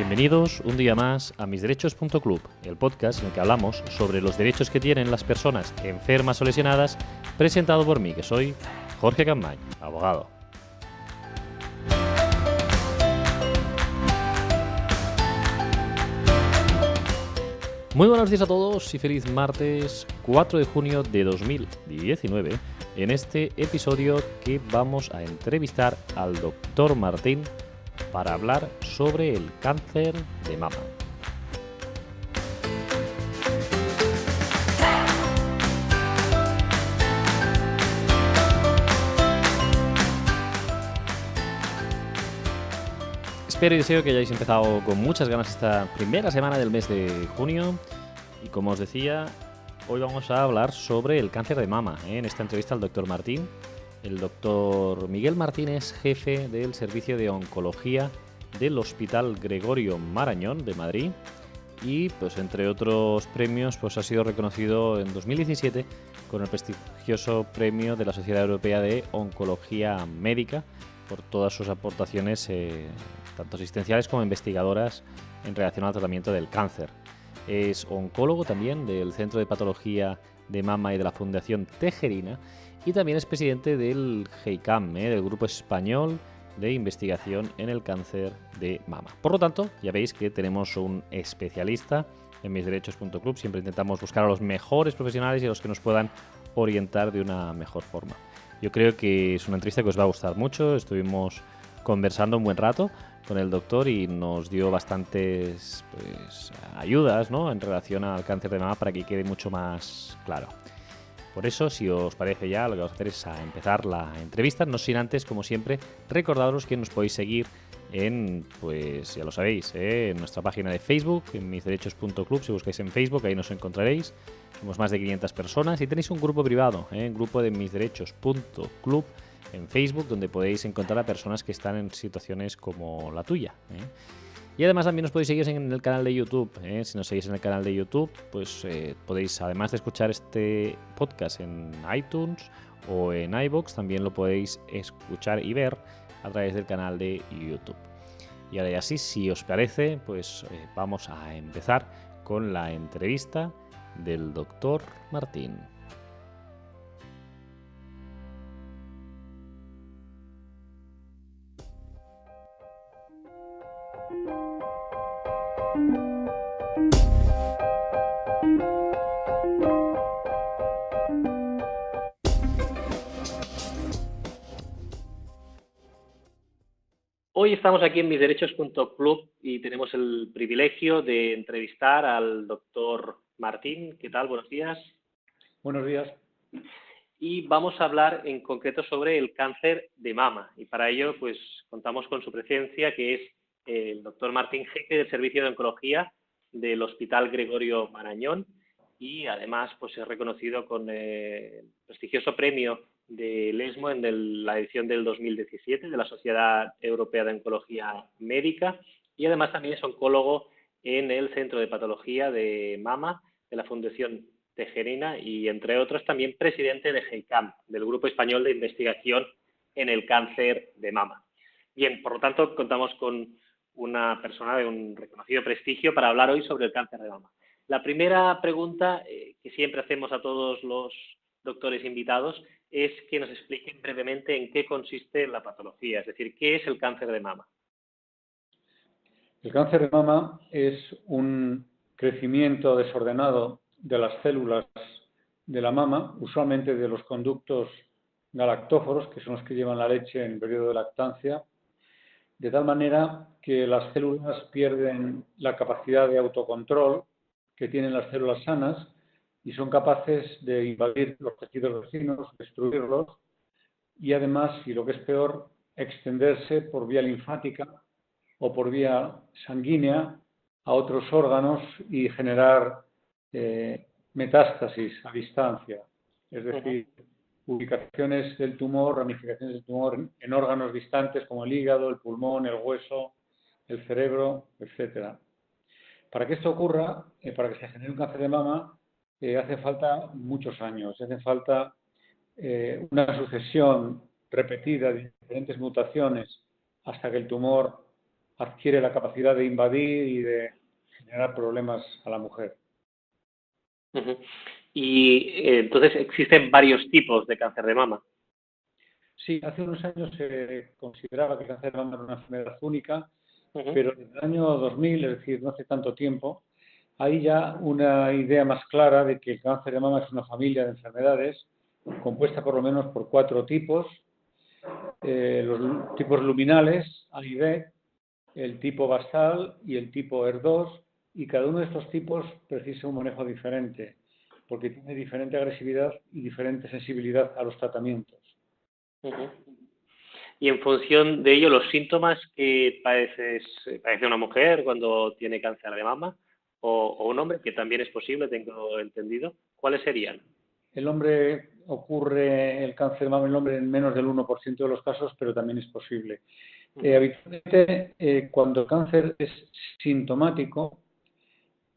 Bienvenidos un día más a misderechos.club, el podcast en el que hablamos sobre los derechos que tienen las personas enfermas o lesionadas, presentado por mí, que soy Jorge Campmany, abogado. Muy buenos días a todos y feliz martes 4 de junio de 2019, en este episodio que vamos a entrevistar al doctor Martín para hablar sobre el cáncer de mama. Espero y deseo que hayáis empezado con muchas ganas esta primera semana del mes de junio y como os decía, hoy vamos a hablar sobre el cáncer de mama. En esta entrevista al doctor Martín. El doctor Miguel Martín es jefe del Servicio de Oncología del Hospital Gregorio Marañón de Madrid y, pues, entre otros premios, pues, ha sido reconocido en 2017 con el prestigioso premio de la Sociedad Europea de Oncología Médica por todas sus aportaciones, tanto asistenciales como investigadoras, en relación al tratamiento del cáncer. Es oncólogo también del Centro de Patología de Mama y de la Fundación Tejerina y también es presidente del GEICAM, del Grupo Español de Investigación en el Cáncer de Mama. Por lo tanto, ya veis que tenemos un especialista en misderechos.club. Siempre intentamos buscar a los mejores profesionales y a los que nos puedan orientar de una mejor forma. Yo creo que es una entrevista que os va a gustar mucho. Estuvimos conversando un buen rato con el doctor y nos dio bastantes, pues, ayudas, ¿no?, en relación al cáncer de mama para que quede mucho más claro. Por eso, si os parece ya, lo que vamos a hacer es a empezar la entrevista, no sin antes, como siempre, recordaros que nos podéis seguir en, pues ya lo sabéis, en nuestra página de Facebook, en misderechos.club. Si buscáis en Facebook, ahí nos encontraréis. Somos más de 500 personas y tenéis un grupo privado, un grupo de misderechos.club en Facebook, donde podéis encontrar a personas que están en situaciones como la tuya. Y además también os podéis seguir en el canal de YouTube. Si nos seguís en el canal de YouTube, pues podéis, además de escuchar este podcast en iTunes o en iVoox, también lo podéis escuchar y ver a través del canal de YouTube. Y ahora ya sí, si os parece, pues vamos a empezar con la entrevista del doctor Martín. Hoy estamos aquí en misderechos.club y tenemos el privilegio de entrevistar al doctor Martín. ¿Qué tal? Buenos días. Buenos días. Y vamos a hablar en concreto sobre el cáncer de mama. Y para ello, pues, contamos con su presencia, que es el doctor Martín, jefe del Servicio de Oncología del Hospital Gregorio Marañón. Y además, pues, es reconocido con el prestigioso premio del ESMO en la edición del 2017 de la Sociedad Europea de Oncología Médica, y además también es oncólogo en el Centro de Patología de Mama de la Fundación Tejerina y, entre otros, también presidente de GEICAM, del Grupo Español de Investigación en el Cáncer de Mama. Bien, por lo tanto, contamos con una persona de un reconocido prestigio para hablar hoy sobre el cáncer de mama. La primera pregunta que siempre hacemos a todos los doctores invitados es que nos expliquen brevemente en qué consiste la patología, es decir, ¿qué es el cáncer de mama? El cáncer de mama es un crecimiento desordenado de las células de la mama, usualmente de los conductos galactóforos, que son los que llevan la leche en el periodo de lactancia, de tal manera que las células pierden la capacidad de autocontrol que tienen las células sanas y son capaces de invadir los tejidos vecinos, destruirlos y además, y lo que es peor, extenderse por vía linfática o por vía sanguínea a otros órganos y generar metástasis a distancia, es decir, ubicaciones del tumor, ramificaciones del tumor en órganos distantes como el hígado, el pulmón, el hueso, el cerebro, etc. Para que esto ocurra, para que se genere un cáncer de mama, hace falta muchos años, hace falta una sucesión repetida de diferentes mutaciones hasta que el tumor adquiere la capacidad de invadir y de generar problemas a la mujer. Ujú. Y entonces existen varios tipos de cáncer de mama. Sí, hace unos años se consideraba que el cáncer de mama era una enfermedad única, Ujú. pero desde el año 2000, es decir, no hace tanto tiempo, hay ya una idea más clara de que el cáncer de mama es una familia de enfermedades compuesta por lo menos por 4 tipos. Los tipos luminales, A y B, el tipo basal y el tipo ER2, y cada uno de estos tipos precisa un manejo diferente, porque tiene diferente agresividad y diferente sensibilidad a los tratamientos. Ujú. Y en función de ello, los síntomas que padece una mujer cuando tiene cáncer de mama o un hombre, que también es posible, tengo entendido, ¿cuáles serían? El hombre ocurre el cáncer de mama en el hombre en menos del 1% de los casos, pero también es posible. Habitualmente, cuando el cáncer es sintomático,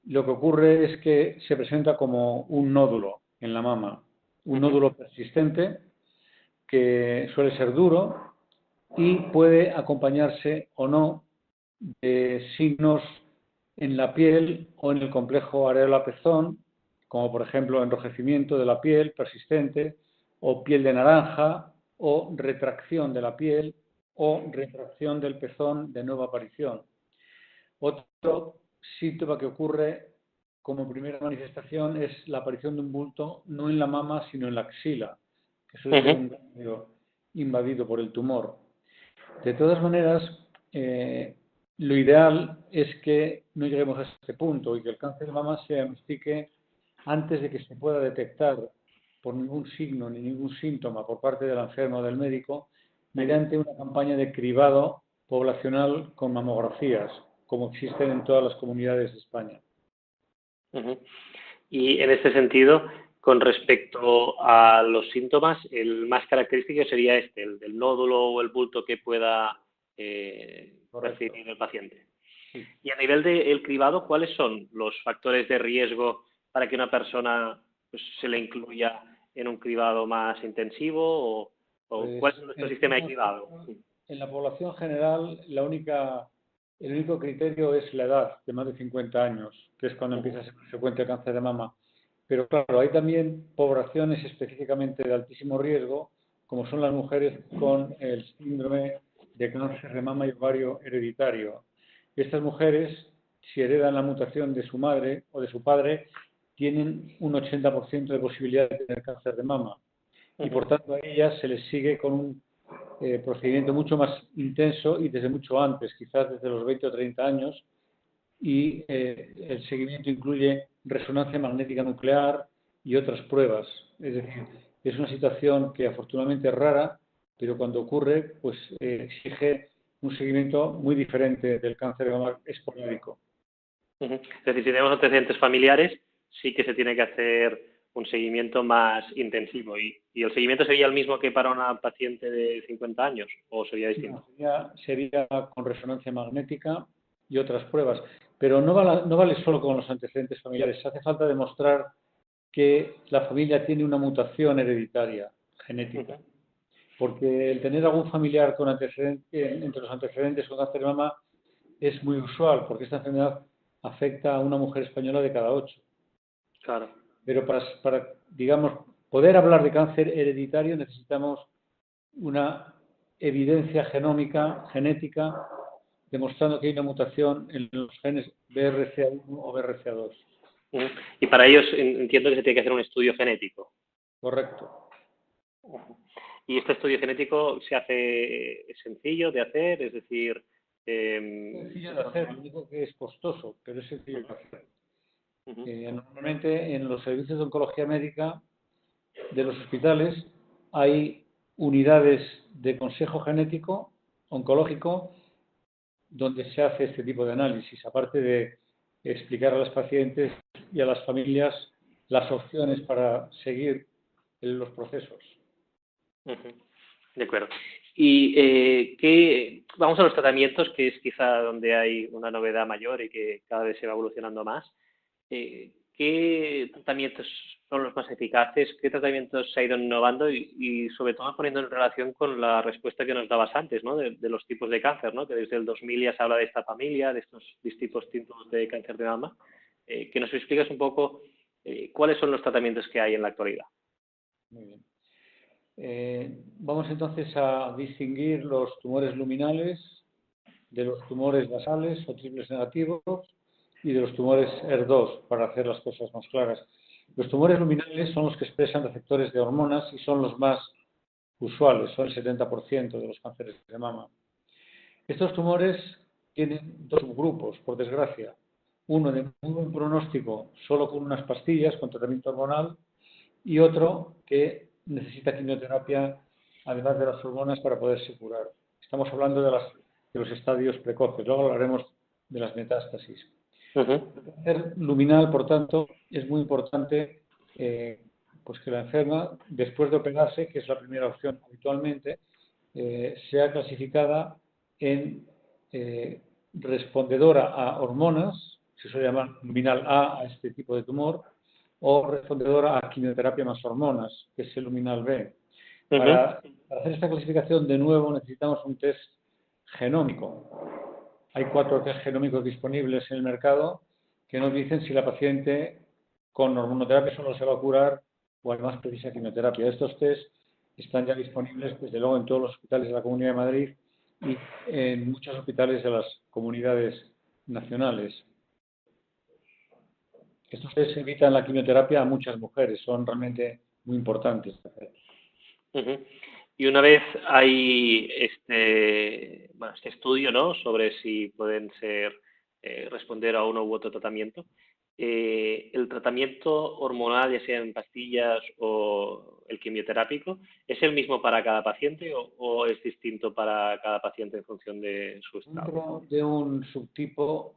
lo que ocurre es que se presenta como un nódulo en la mama, un nódulo persistente que suele ser duro y puede acompañarse o no de signos en la piel o en el complejo areola-pezón, como por ejemplo enrojecimiento de la piel persistente, o piel de naranja, o retracción de la piel, o retracción del pezón de nueva aparición. Otro síntoma que ocurre como primera manifestación es la aparición de un bulto no en la mama, sino en la axila, que suele ser un ganglio invadido por el tumor. De todas maneras, lo ideal es que no lleguemos a este punto y que el cáncer de mama se diagnostique antes de que se pueda detectar por ningún signo ni ningún síntoma por parte del enfermo o del médico, mediante una campaña de cribado poblacional con mamografías, como existen en todas las comunidades de España. Ujú. Y en este sentido, con respecto a los síntomas, el más característico sería este, el del nódulo o el bulto que pueda percibir el paciente. Sí. Y a nivel del cribado, ¿cuáles son los factores de riesgo para que una persona pues, se le incluya en un cribado más intensivo o Pues, cuál es nuestro sistema de cribado? En la población general, el único criterio es la edad, de más de 50 años, que es cuando empieza a ser frecuente el cáncer de mama. Pero claro, hay también poblaciones específicamente de altísimo riesgo, como son las mujeres con el síndrome de cáncer de mama y ovario hereditario. Estas mujeres, si heredan la mutación de su madre o de su padre, tienen un 80% de posibilidad de tener cáncer de mama. Y por tanto a ellas se les sigue con un procedimiento mucho más intenso y desde mucho antes, quizás desde los 20 o 30 años, y el seguimiento incluye resonancia magnética nuclear y otras pruebas. Es decir, es una situación que afortunadamente es rara, pero cuando ocurre, pues exige un seguimiento muy diferente del cáncer de mama esporádico. Es decir, si tenemos antecedentes familiares, sí que se tiene que hacer un seguimiento más intensivo. ¿Y el seguimiento sería el mismo que para una paciente de 50 años o sería distinto? No, sería con resonancia magnética y otras pruebas. Pero no vale solo con los antecedentes familiares. Hace falta demostrar que la familia tiene una mutación hereditaria genética. Porque el tener algún familiar con entre los antecedentes con cáncer de mama es muy usual, porque esta enfermedad afecta a una mujer española de cada 8. Claro. Pero para, digamos, poder hablar de cáncer hereditario necesitamos una evidencia genómica, genética, demostrando que hay una mutación en los genes BRCA1 o BRCA2. Y para ellos entiendo que se tiene que hacer un estudio genético. Correcto. ¿Y este estudio genético se hace sencillo de hacer? Es decir... sencillo de hacer, lo único que es costoso, pero es sencillo de hacer. Normalmente en los servicios de oncología médica de los hospitales hay unidades de consejo genético oncológico donde se hace este tipo de análisis, aparte de explicar a los pacientes y a las familias las opciones para seguir los procesos. De acuerdo. Y vamos a los tratamientos, que es quizá donde hay una novedad mayor y que cada vez se va evolucionando más. ¿Qué ¿qué tratamientos son los más eficaces? ¿Qué tratamientos se ha ido innovando? Y sobre todo poniendo en relación con la respuesta que nos dabas antes, ¿no? De los tipos de cáncer, ¿no? Que desde el 2000 ya se habla de esta familia, de estos distintos tipos de cáncer de mama. Que nos expliques un poco cuáles son los tratamientos que hay en la actualidad. Muy bien. Vamos entonces a distinguir los tumores luminales de los tumores basales o triples negativos y de los tumores ER2, para hacer las cosas más claras. Los tumores luminales son los que expresan receptores de hormonas y son los más usuales, son el 70% de los cánceres de mama. Estos tumores tienen dos subgrupos, por desgracia. Uno de muy buen pronóstico, solo con unas pastillas, con tratamiento hormonal, y otro que necesita quimioterapia, además de las hormonas, para poderse curar. Estamos hablando de los estadios precoces, luego hablaremos de las metástasis. El cáncer luminal, por tanto, es muy importante pues que la enferma, después de operarse, que es la primera opción habitualmente, sea clasificada en respondedora a hormonas, se suele llamar luminal A este tipo de tumor, o respondedora a quimioterapia más hormonas, que es el luminal B. Para hacer esta clasificación, de nuevo, necesitamos un test genómico. Hay 4 test genómicos disponibles en el mercado que nos dicen si la paciente con hormonoterapia solo se va a curar o además precisa quimioterapia. Estos test están ya disponibles, desde luego, en todos los hospitales de la Comunidad de Madrid y en muchos hospitales de las comunidades nacionales. Estos test evitan la quimioterapia a muchas mujeres, son realmente muy importantes. Y una vez hay este estudio, ¿no?, sobre si pueden responder a uno u otro tratamiento, el tratamiento hormonal, ya sea en pastillas o el quimioterápico, ¿es el mismo para cada paciente o es distinto para cada paciente en función de su estado? Dentro de un subtipo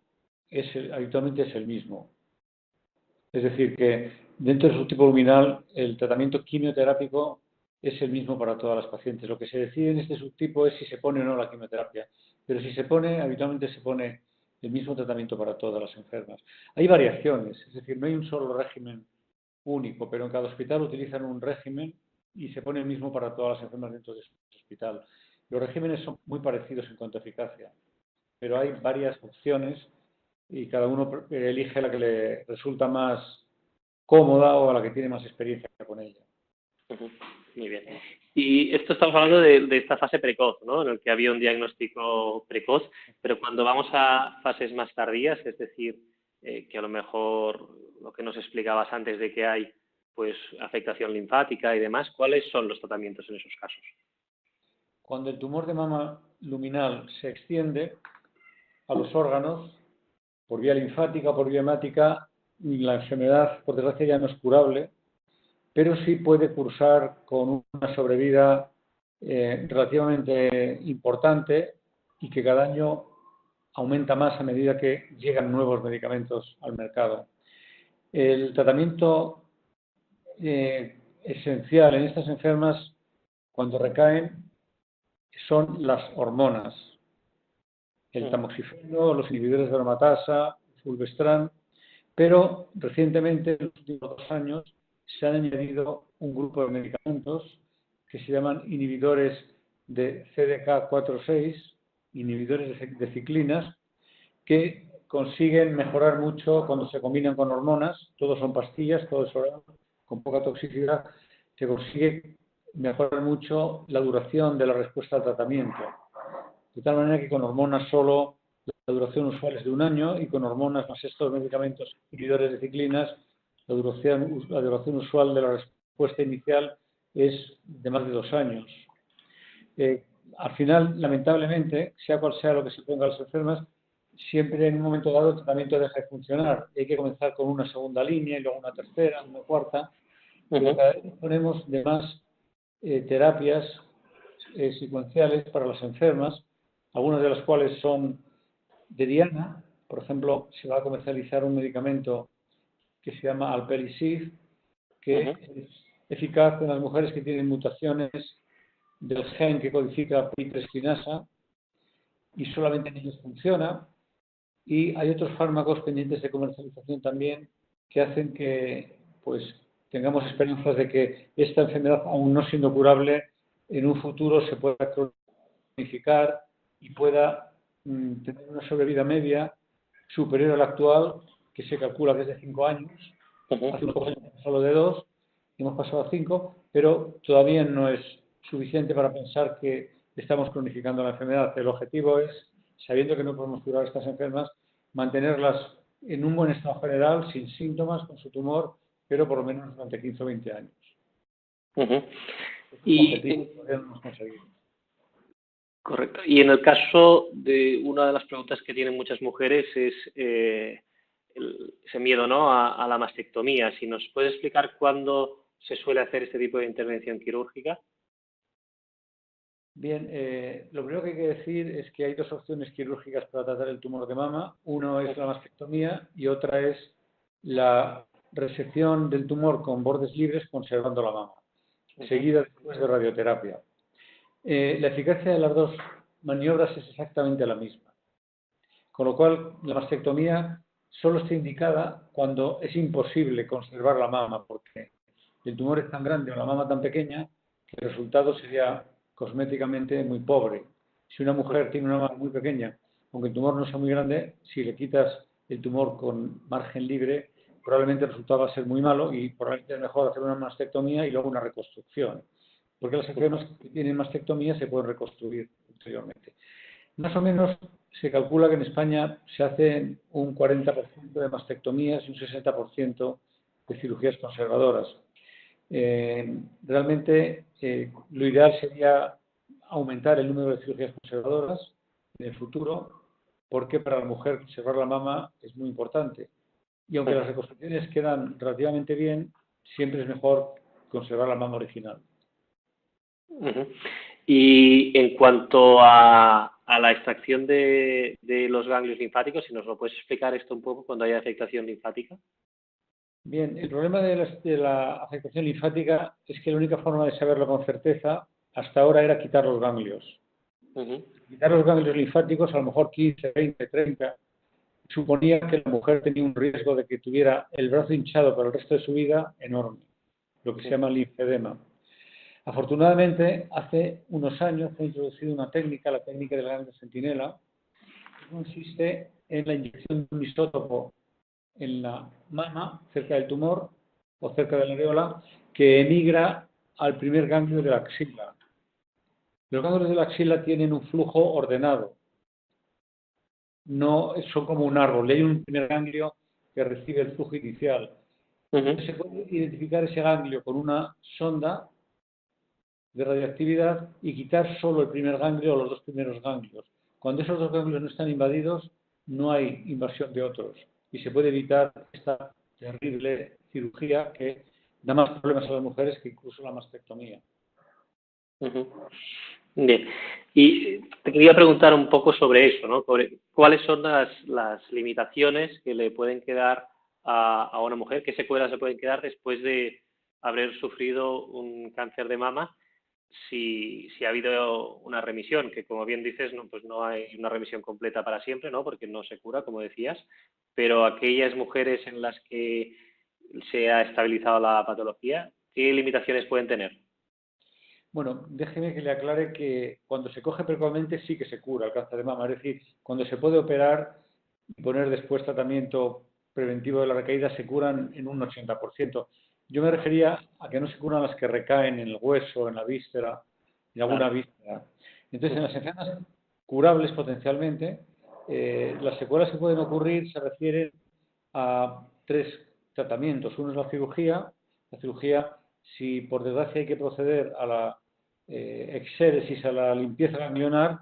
habitualmente es el mismo. Es decir, que dentro del subtipo luminal el tratamiento quimioterápico es el mismo para todas las pacientes. Lo que se decide en este subtipo es si se pone o no la quimioterapia. Pero si se pone, habitualmente se pone el mismo tratamiento para todas las enfermas. Hay variaciones, es decir, no hay un solo régimen único, pero en cada hospital utilizan un régimen y se pone el mismo para todas las enfermas dentro de su hospital. Los regímenes son muy parecidos en cuanto a eficacia, pero hay varias opciones y cada uno elige la que le resulta más cómoda o a la que tiene más experiencia con ella. Muy bien. Y esto estamos hablando de esta fase precoz, ¿no?, en el que había un diagnóstico precoz, pero cuando vamos a fases más tardías, es decir, que a lo mejor lo que nos explicabas antes de que hay pues afectación linfática y demás, ¿cuáles son los tratamientos en esos casos? Cuando el tumor de mama luminal se extiende a los órganos, por vía linfática o por vía hemática, la enfermedad, por desgracia, ya no es curable, pero sí puede cursar con una sobrevida relativamente importante y que cada año aumenta más a medida que llegan nuevos medicamentos al mercado. El tratamiento esencial en estas enfermas, cuando recaen, son las hormonas. El tamoxifeno, los inhibidores de aromatasa, fulvestrán, pero recientemente, en los últimos 2 años, se han añadido un grupo de medicamentos que se llaman inhibidores de CDK4/6, inhibidores de ciclinas, que consiguen mejorar mucho cuando se combinan con hormonas. Todos son pastillas, todos son con poca toxicidad. Se consigue mejorar mucho la duración de la respuesta al tratamiento. De tal manera que con hormonas solo la duración usual es de 1 año y con hormonas más estos medicamentos inhibidores de ciclinas la duración usual de la respuesta inicial es de más de 2 años. Al final, lamentablemente, sea cual sea lo que se ponga a las enfermas, siempre en un momento dado el tratamiento deja de funcionar. Hay que comenzar con una segunda línea y luego una tercera, una cuarta. Pero cada vez disponemos de más terapias secuenciales para las enfermas, algunas de las cuales son de diana. Por ejemplo, se va a comercializar un medicamento que se llama Alpelisib, que es eficaz en las mujeres que tienen mutaciones del gen que codifica PI3 y solamente en ellos funciona. Y hay otros fármacos pendientes de comercialización también que hacen que pues tengamos esperanzas de que esta enfermedad, aún no siendo curable, en un futuro se pueda cronificar y pueda tener una sobrevida media superior a la actual, que se calcula que es de 5 años. Hace unos años solo de 2, hemos pasado a 5, pero todavía no es suficiente para pensar que estamos cronificando la enfermedad. El objetivo es, sabiendo que no podemos curar estas enfermas, mantenerlas en un buen estado general, sin síntomas, con su tumor, pero por lo menos durante 15 o 20 años. Y todavía no hemos conseguido. Correcto. Y en el caso de una de las preguntas que tienen muchas mujeres es ese miedo, ¿no?, a la mastectomía. Si nos puede explicar cuándo se suele hacer este tipo de intervención quirúrgica. Bien, lo primero que hay que decir es que hay dos opciones quirúrgicas para tratar el tumor de mama. Uno es la mastectomía y otra es la resección del tumor con bordes libres conservando la mama, seguida después de radioterapia. La eficacia de las dos maniobras es exactamente la misma, con lo cual la mastectomía solo está indicada cuando es imposible conservar la mama, porque el tumor es tan grande o la mama tan pequeña que el resultado sería cosméticamente muy pobre. Si una mujer tiene una mama muy pequeña, aunque el tumor no sea muy grande, si le quitas el tumor con margen libre, probablemente el resultado va a ser muy malo y probablemente es mejor hacer una mastectomía y luego una reconstrucción, porque las enfermas que tienen mastectomía se pueden reconstruir posteriormente. Más o menos se calcula que en España se hacen un 40% de mastectomías y un 60% de cirugías conservadoras. Realmente lo ideal sería aumentar el número de cirugías conservadoras en el futuro, porque para la mujer conservar la mama es muy importante. Y aunque las reconstrucciones quedan relativamente bien, siempre es mejor conservar la mama original. Y en cuanto a la extracción de los ganglios linfáticos, si nos lo puedes explicar esto un poco cuando hay afectación linfática. Bien, el problema de la afectación linfática es que la única forma de saberlo con certeza hasta ahora era quitar los ganglios. Quitar los ganglios linfáticos, a lo mejor 15, 20, 30, suponía que la mujer tenía un riesgo de que tuviera el brazo hinchado para el resto de su vida enorme, lo que se llama linfedema. Afortunadamente, hace unos años se ha introducido una técnica, la técnica del ganglio centinela, que consiste en la inyección de un isótopo en la mama, cerca del tumor o cerca de la areola, que emigra al primer ganglio de la axila. Los ganglios de la axila tienen un flujo ordenado, no son como un árbol, hay un primer ganglio que recibe el flujo inicial. Se puede identificar ese ganglio con una sonda de radioactividad y quitar solo el primer ganglio o los dos primeros ganglios. Cuando esos dos ganglios no están invadidos, no hay invasión de otros y se puede evitar esta terrible cirugía que da más problemas a las mujeres que incluso la mastectomía. Bien, y te quería preguntar un poco sobre eso, ¿no? ¿Cuáles son las limitaciones que le pueden quedar a una mujer? ¿Qué secuelas se pueden quedar después de haber sufrido un cáncer de mama? Si ha habido una remisión, que como bien dices, no, pues no hay una remisión completa para siempre, ¿no?, porque no se cura, como decías, pero aquellas mujeres en las que se ha estabilizado la patología, ¿qué limitaciones pueden tener? Bueno, déjeme que le aclare que cuando se coge precozmente sí que se cura el cáncer de mama, es decir, cuando se puede operar y poner después tratamiento preventivo de la recaída se curan en un 80%. Yo me refería a que no se curan las que recaen en el hueso, en la víscera, en alguna víscera. Entonces, en las enfermedades curables potencialmente, las secuelas que pueden ocurrir se refieren a 3 tratamientos. Uno es la cirugía. La cirugía, si por desgracia hay que proceder a la exéresis, a la limpieza ganglionar,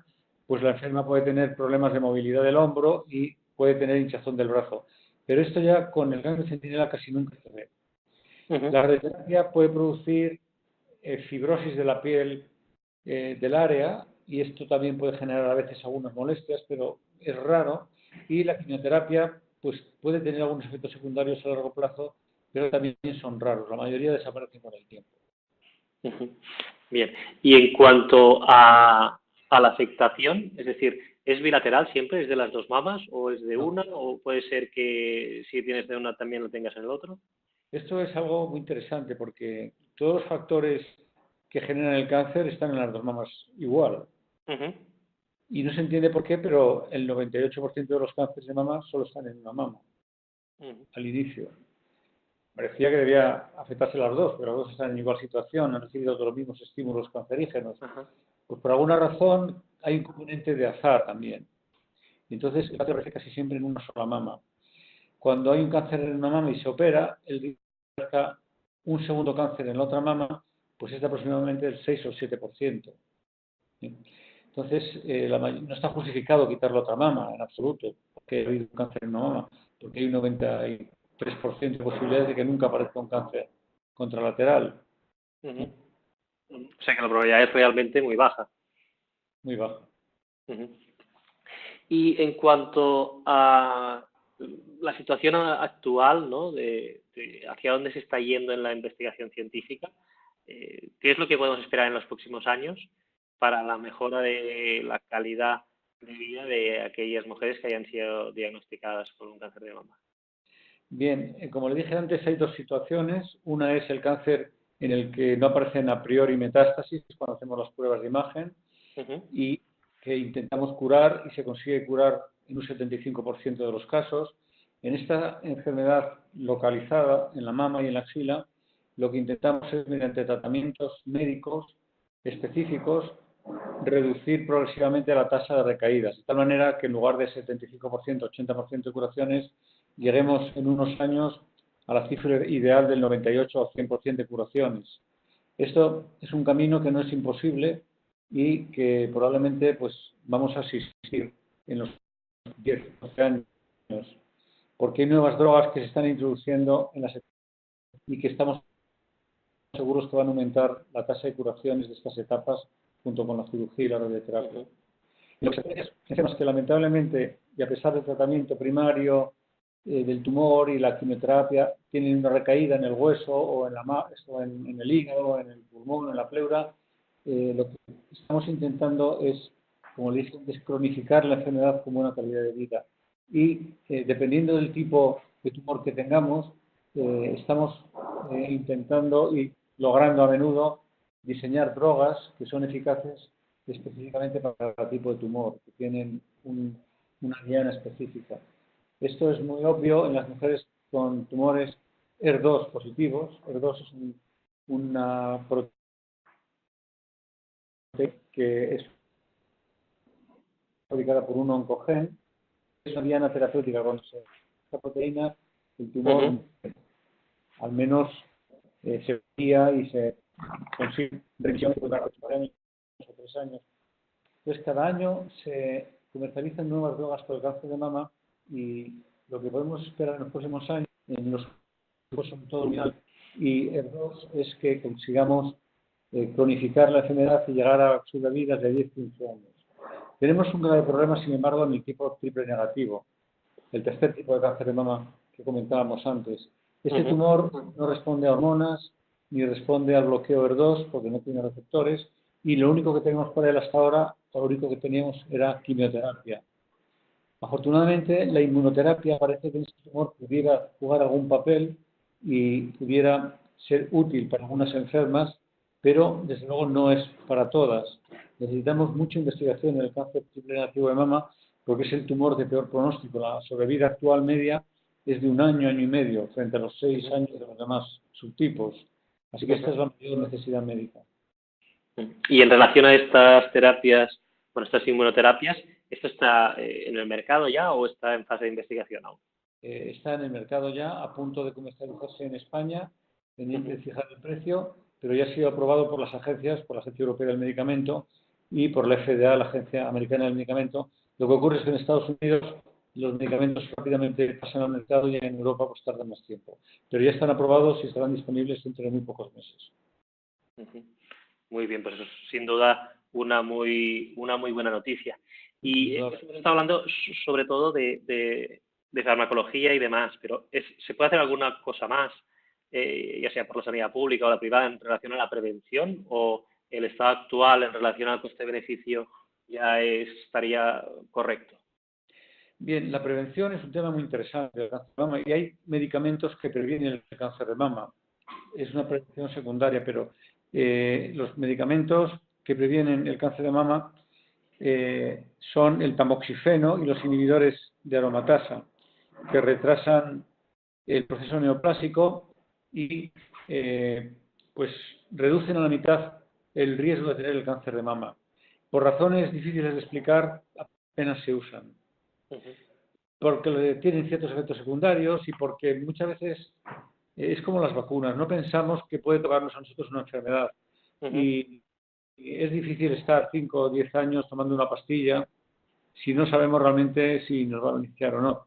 pues la enferma puede tener problemas de movilidad del hombro y puede tener hinchazón del brazo. Pero esto ya con el ganglio centinela casi nunca se ve. La radioterapia puede producir fibrosis de la piel del área y esto también puede generar a veces algunas molestias, pero es raro. Y la quimioterapia pues puede tener algunos efectos secundarios a largo plazo, pero también son raros. La mayoría desaparecen con el tiempo. Bien. Y en cuanto a la afectación, es decir, ¿Es bilateral siempre? ¿Es de las dos mamas o es de No. una? ¿O puede ser que si tienes de una también lo tengas en el otro? Esto es algo muy interesante porque todos los factores que generan el cáncer están en las dos mamas igual. Ujú, Y no se entiende por qué, pero el 98% de los cánceres de mama solo están en una mama, ujú, al inicio. Parecía que debía afectarse las dos, pero las dos están en igual situación, han recibido los mismos estímulos cancerígenos. ajá, Pues por alguna razón hay un componente de azar también. Y entonces el cáncer aparece casi siempre en una sola mama. Cuando hay un cáncer en una mama y se opera, el marca un segundo cáncer en la otra mama, pues es de aproximadamente el 6 o el 7%. Entonces, no está justificado quitar la otra mama en absoluto, porque ha habido un cáncer en una mama, porque hay un 93% de posibilidades de que nunca aparezca un cáncer contralateral, ujú. O sea que la probabilidad es realmente muy baja. muy baja. Ujú. Y en cuanto a la situación actual, ¿no? De hacia dónde se está yendo en la investigación científica, ¿qué es lo que podemos esperar en los próximos años para la mejora de la calidad de vida de aquellas mujeres que hayan sido diagnosticadas con un cáncer de mama? Bien, como le dije antes, hay dos situaciones. Una es el cáncer en el que no aparecen a priori metástasis cuando hacemos las pruebas de imagen Ujú, y que intentamos curar y se consigue curar en un 75% de los casos. En esta enfermedad localizada en la mama y en la axila, lo que intentamos es, mediante tratamientos médicos específicos, reducir progresivamente la tasa de recaídas, de tal manera que en lugar de 75%, 80% de curaciones, lleguemos en unos años a la cifra ideal del 98 o 100% de curaciones. Esto es un camino que no es imposible y que probablemente pues vamos a asistir en los 10, 12 años, porque hay nuevas drogas que se están introduciendo en las y que estamos seguros que van a aumentar la tasa de curaciones de estas etapas junto con la cirugía y la radioterapia. ujú, Y lo que es que lamentablemente, y a pesar del tratamiento primario del tumor y la quimioterapia, tienen una recaída en el hueso o en el hígado, en el pulmón, en la pleura, lo que estamos intentando es, como le dije, descronificar la enfermedad como una calidad de vida. Y dependiendo del tipo de tumor que tengamos, estamos intentando y logrando a menudo diseñar drogas que son eficaces específicamente para cada tipo de tumor, que tienen una diana específica. Esto es muy obvio en las mujeres con tumores ER2 positivos. ER2 es una proteína que es fabricada por un oncogen. Es una diana terapéutica. Cuando se esta proteína, el tumor ujú, al menos se veía y se consigue remisión de 8 años o 3 años. Entonces, cada año se comercializan nuevas drogas por el cáncer de mama y lo que podemos esperar en los próximos años, en los grupos son todo viral, y el dos es que consigamos cronificar la enfermedad y llegar a sobrevidas de 10-15 años. Tenemos un grave problema, sin embargo, en el tipo triple negativo, el tercer tipo de cáncer de mama que comentábamos antes. Este ujú. tumor no responde a hormonas ni responde al bloqueo ER2 porque no tiene receptores y lo único que tenemos para él hasta ahora, lo único que teníamos era quimioterapia. Afortunadamente, la inmunoterapia parece que en este tumor pudiera jugar algún papel y pudiera ser útil para algunas enfermas, pero desde luego no es para todas. Necesitamos mucha investigación en el cáncer triple negativo de mama porque es el tumor de peor pronóstico. La sobrevida actual media es de un año, año y medio, frente a los 6 años de los demás subtipos. Así que esta es la mayor necesidad médica. Y en relación a estas terapias, bueno, estas inmunoterapias, ¿esto está en el mercado ya o está en fase de investigación aún? Está en el mercado ya, a punto de comercializarse en España, pendiente de Ujú, fijar el precio, pero ya ha sido aprobado por las agencias, por la Agencia Europea del Medicamento y por la FDA, la Agencia Americana del Medicamento. Lo que ocurre es que en Estados Unidos los medicamentos rápidamente pasan al mercado y en Europa pues tardan más tiempo. Pero ya están aprobados y estarán disponibles dentro de muy pocos meses. ujú. Muy bien, pues eso es sin duda una muy buena noticia. Y hemos estado hablando sobre todo de farmacología y demás, pero ¿se puede hacer alguna cosa más, ya sea por la sanidad pública o la privada, en relación a la prevención o el estado actual en relación al coste-beneficio? ya estaría correcto? Bien, la prevención es un tema muy interesante del cáncer de mama y hay medicamentos que previenen el cáncer de mama. Es una prevención secundaria, pero los medicamentos que previenen el cáncer de mama son el tamoxifeno y los inhibidores de aromatasa, que retrasan el proceso neoplásico y pues reducen a la mitad el riesgo de tener el cáncer de mama. Por razones difíciles de explicar, apenas se usan. Porque tienen ciertos efectos secundarios y porque muchas veces es como las vacunas, no pensamos que puede tocarnos a nosotros una enfermedad. Y es difícil estar 5 o 10 años tomando una pastilla si no sabemos realmente si nos va a beneficiar o no.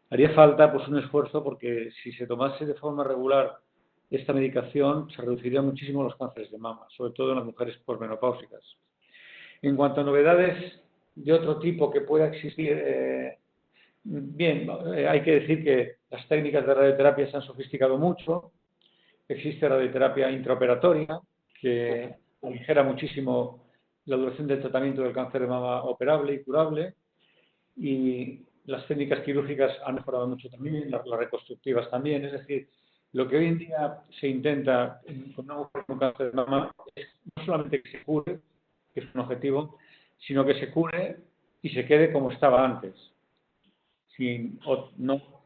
Haría falta pues un esfuerzo porque si se tomase de forma regular esta medicación se reducirían muchísimo los cánceres de mama, sobre todo en las mujeres posmenopáusicas. En cuanto a novedades de otro tipo que pueda existir, bien, hay que decir que las técnicas de radioterapia se han sofisticado mucho. Existe radioterapia intraoperatoria que aligera muchísimo la duración del tratamiento del cáncer de mama operable y curable. Y las técnicas quirúrgicas han mejorado mucho también, las reconstructivas también. Es decir, lo que hoy en día se intenta con una mujer con cáncer de mama es no solamente que se cure, que es un objetivo, sino que se cure y se quede como estaba antes. No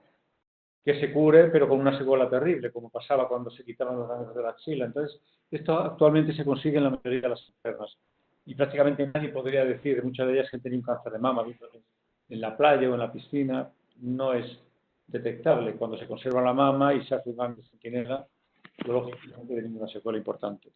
que se cure, pero con una secuela terrible, como pasaba cuando se quitaban los ganglios de la axila. Entonces, esto actualmente se consigue en la mayoría de las enfermas. Y prácticamente nadie podría decir, muchas de ellas, que tenían un cáncer de mama, en la playa o en la piscina, no es detectable. Cuando se conserva la mama y se hace un ganglio de centinela, luego no tiene ninguna secuela importante.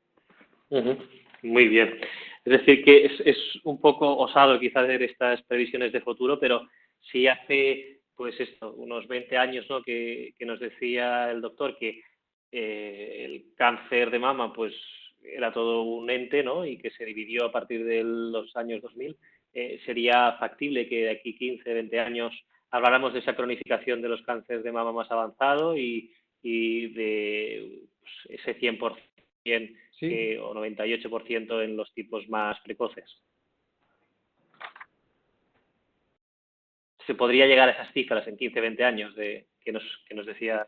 Muy bien. Es decir, que es un poco osado quizás hacer estas previsiones de futuro, pero si hace, pues esto, unos 20 años, ¿no? que nos decía el doctor que el cáncer de mama, pues era todo un ente, ¿no? Y que se dividió a partir de los años 2000, sería factible que de aquí 15, 20 años habláramos de esa cronificación de los cánceres de mama más avanzado y de pues, ese 100% Sí. o 98% en los tipos más precoces. Se podría llegar a esas cifras en 15, 20 años que nos decía.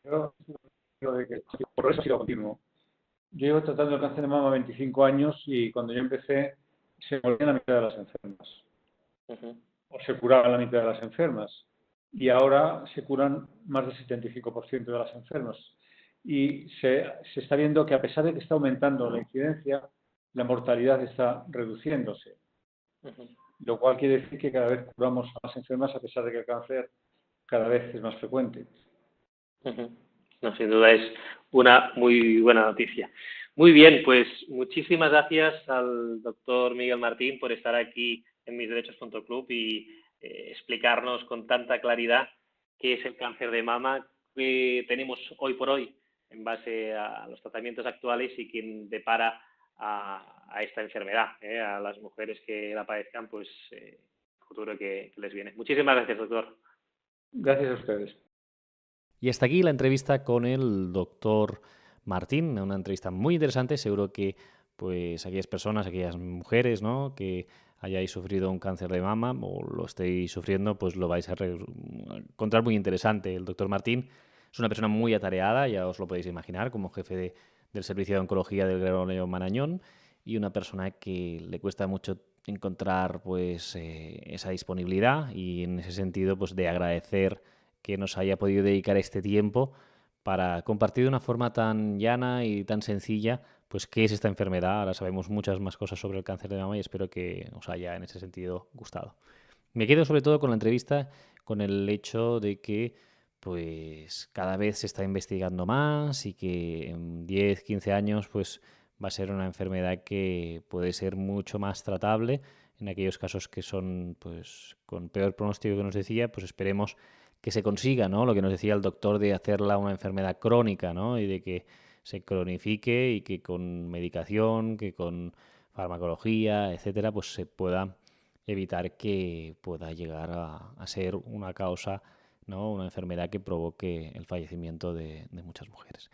Yo creo que por eso ha sido continuo. Yo llevo tratando el cáncer de mama 25 años y cuando yo empecé se morían la mitad de las enfermas. O se curaban la mitad de las enfermas. Y ahora se curan más del 75% de las enfermas. Y se está viendo que a pesar de que está aumentando la incidencia, la mortalidad está reduciéndose. Lo cual quiere decir que cada vez curamos a más enfermas a pesar de que el cáncer cada vez es más frecuente. No, sin duda es una muy buena noticia. Muy bien, pues muchísimas gracias al doctor Miguel Martín por estar aquí en misderechos.club y explicarnos con tanta claridad qué es el cáncer de mama que tenemos hoy por hoy en base a los tratamientos actuales y quien depara a esta enfermedad, a las mujeres que la padezcan, pues el futuro que les viene. Muchísimas gracias, doctor. Gracias a ustedes. Y hasta aquí la entrevista con el doctor Martín, una entrevista muy interesante. Seguro que pues aquellas personas, aquellas mujeres, ¿no? que hayáis sufrido un cáncer de mama o lo estéis sufriendo, pues lo vais a encontrar muy interesante. El doctor Martín es una persona muy atareada, ya os lo podéis imaginar, como jefe del Servicio de Oncología del Gregorio Marañón, y una persona que le cuesta mucho encontrar pues esa disponibilidad, y en ese sentido pues de agradecer que nos haya podido dedicar este tiempo para compartir de una forma tan llana y tan sencilla pues qué es esta enfermedad. Ahora sabemos muchas más cosas sobre el cáncer de mama y espero que os haya en ese sentido gustado. Me quedo sobre todo con la entrevista, con el hecho de que pues cada vez se está investigando más y que en 10, 15 años pues va a ser una enfermedad que puede ser mucho más tratable. En aquellos casos que son pues con peor pronóstico que nos decía, pues esperemos que se consiga, ¿no? Lo que nos decía el doctor de hacerla una enfermedad crónica, ¿no? Y de que se cronifique y que con medicación, que con farmacología, etcétera, pues se pueda evitar que pueda llegar a ser una causa, ¿no? Una enfermedad que provoque el fallecimiento de muchas mujeres.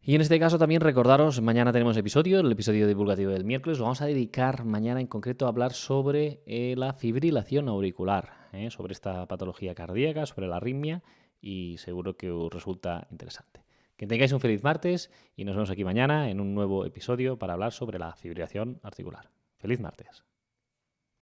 Y en este caso también recordaros, mañana tenemos episodio, el episodio divulgativo del miércoles. Lo vamos a dedicar mañana en concreto a hablar sobre la fibrilación auricular, sobre esta patología cardíaca, sobre la arritmia, y seguro que os resulta interesante. Que tengáis un feliz martes y nos vemos aquí mañana en un nuevo episodio para hablar sobre la fibrilación articular. ¡Feliz martes!